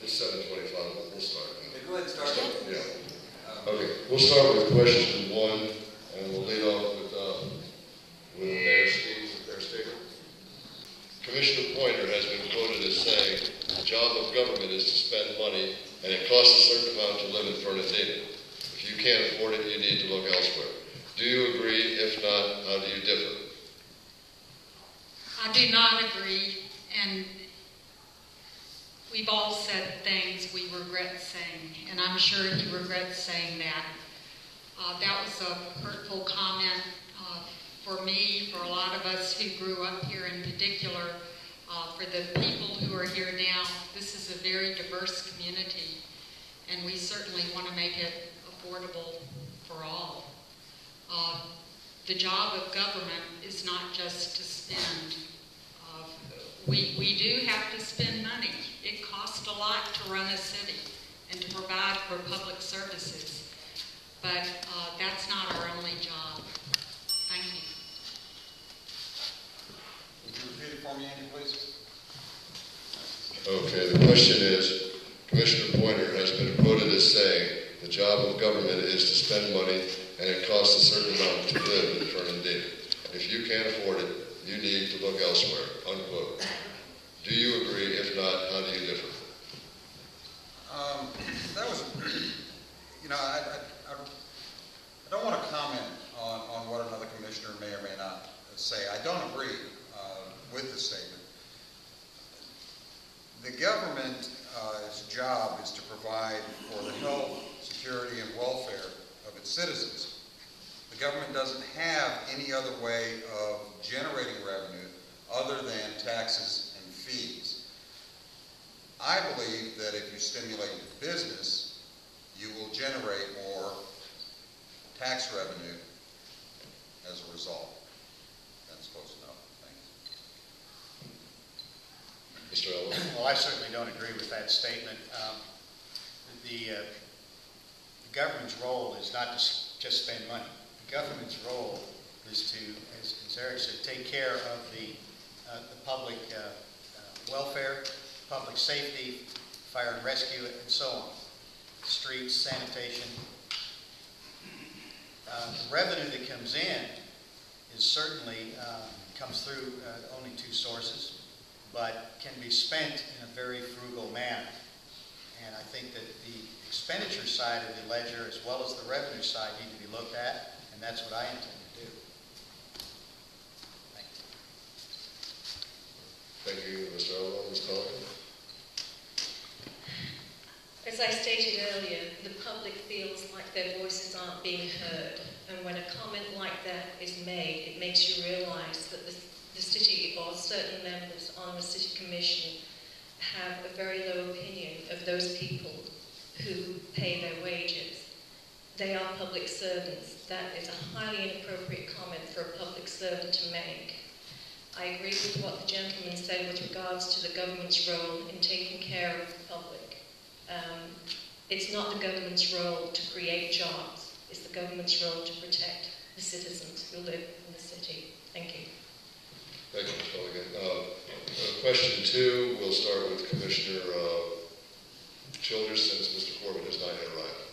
It's 7:25, but we'll start. Okay, go ahead and start. Yeah. Okay, we'll start with question 1, and we'll lead off with Mayor Steger. Commissioner Pointer has been quoted as saying, the job of government is to spend money, and it costs a certain amount to live in Fernandina. If you can't afford it, you need to look elsewhere. Do you agree? If not, how do you differ? I do not agree, and we've all said things we regret saying, and I'm sure he regrets saying that. That was a hurtful comment for me, for a lot of us who grew up here in particular, for the people who are here now. This is a very diverse community, and we certainly want to make it affordable for all. The job of government is not just to spend. We do have to spend money. It costs a lot to run a city and to provide for public services, but that's not our only job. Thank you. Would you repeat it for me, Andy, please? Okay, the question is, Commissioner Pointer has been quoted as saying, the job of government is to spend money, and it costs a certain amount to live in Fernandina. If you can't afford it, you need to look elsewhere, unquote. Do you agree? If not, how do you differ? That was, I don't want to comment on what another commissioner may or may not say. I don't agree with the statement. The government's job is to provide for the health, security, and welfare of its citizens. The government doesn't have any other way of generating revenue other than taxes and fees. I believe that if you stimulate business, you will generate more tax revenue as a result. That's close enough. Thanks. Mr. Ellis? Well, I certainly don't agree with that statement. The government's role is not to just spend money. The government's role is to, as Eric said, take care of the public welfare, public safety, fire and rescue, and so on. Streets, sanitation. The revenue that comes in is certainly comes through only two sources, but can be spent in a very frugal manner. And I think that the expenditure side of the ledger as well as the revenue side need to be looked at, and that's what I intend to do. Thank you. Thank you, Mr. Ellis. Ms. Colligan? As I stated earlier, the public feels like their voices aren't being heard, and when a comment like that is made, it makes you realize that the city, or certain members on the city commission, have a very low opinion of those people who pay their wages. They are public servants. That is a highly inappropriate comment for a public servant to make. I agree with what the gentleman said with regards to the government's role in taking care of the public. It's not the government's role to create jobs. It's the government's role to protect the citizens who live in the city. Thank you. Thank you, Ms. Colligan. Question 2, we'll start with Commissioner Childers, since Mr. Corbett has not yet arrived.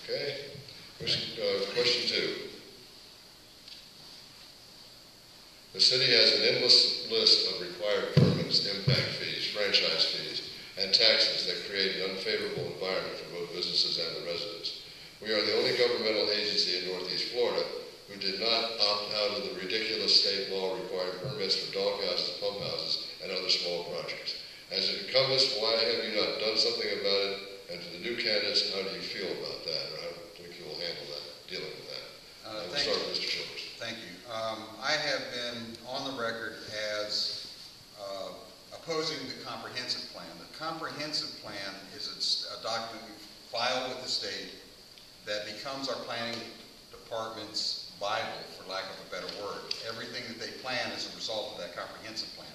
Okay? Question 2. The city has an endless list of required permits, impact fees, franchise fees, and taxes that create an unfavorable environment for both businesses and the residents. We are the only governmental agency in Northeast Florida who did not opt out of the ridiculous state law requiring permits for doghouses, pump houses, and other small projects. As incumbents, why have you not done something about it? And for the new candidates, how do you feel about that? Or how do you think you will handle that, dealing with that? We'll start with Mr. Childers. Thank you. I have been on the record as opposing the comprehensive plan. The comprehensive plan is a document we file with the state that becomes our planning department's Bible, for lack of a better word. Everything that they plan is a result of that comprehensive plan.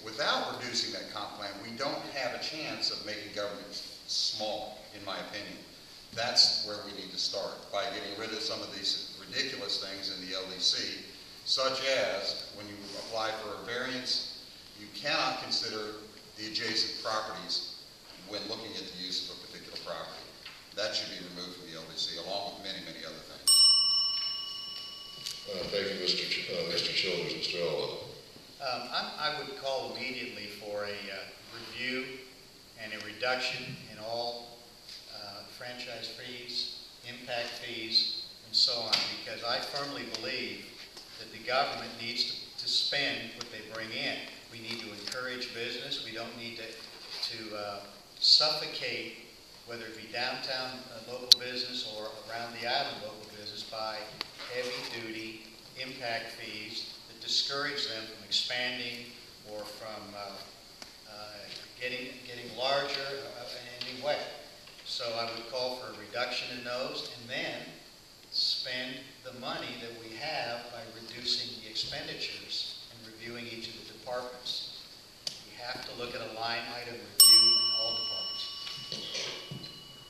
Without reducing that comp plan, we don't have a chance of making government small, in my opinion. That's where we need to start, by getting rid of some of these ridiculous things in the LDC, such as when you apply for a variance, you cannot consider the adjacent properties when looking at the use of a particular property. That should be removed from the LDC, along with many, many other things. Thank you, Mr. Childers. Mr. Elwell. I would call immediately for a review and a reduction in all franchise fees, impact fees, and so on, because I firmly believe that the government needs to spend what they bring in. We need to encourage business. We don't need to suffocate, whether it be downtown local business or around the island local business, by heavy-duty impact fees that discourage them from expanding or from getting larger in any way. So I would call for a reduction in those, and then spend the money that we have by reducing the expenditures and reviewing each of the departments. We have to look at a line item review in all departments.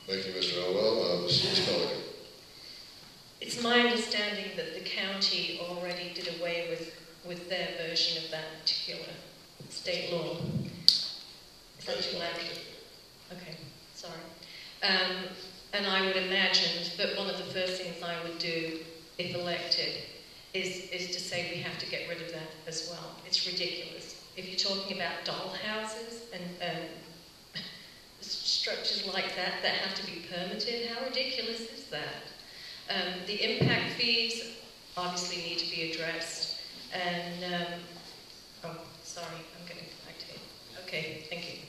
Thank you, Mr. Elwell. Ms. Pelican. It's my understanding that the county already did away with their version of that particular state law. Is that too loud? Okay, sorry. And I would imagine that one of the first things I would do, if elected, is to say we have to get rid of that as well. It's ridiculous. If you're talking about doll houses and structures like that have to be permitted, how ridiculous is that? The impact fees obviously need to be addressed. And, oh, sorry, I'm getting back to you. Okay, thank you.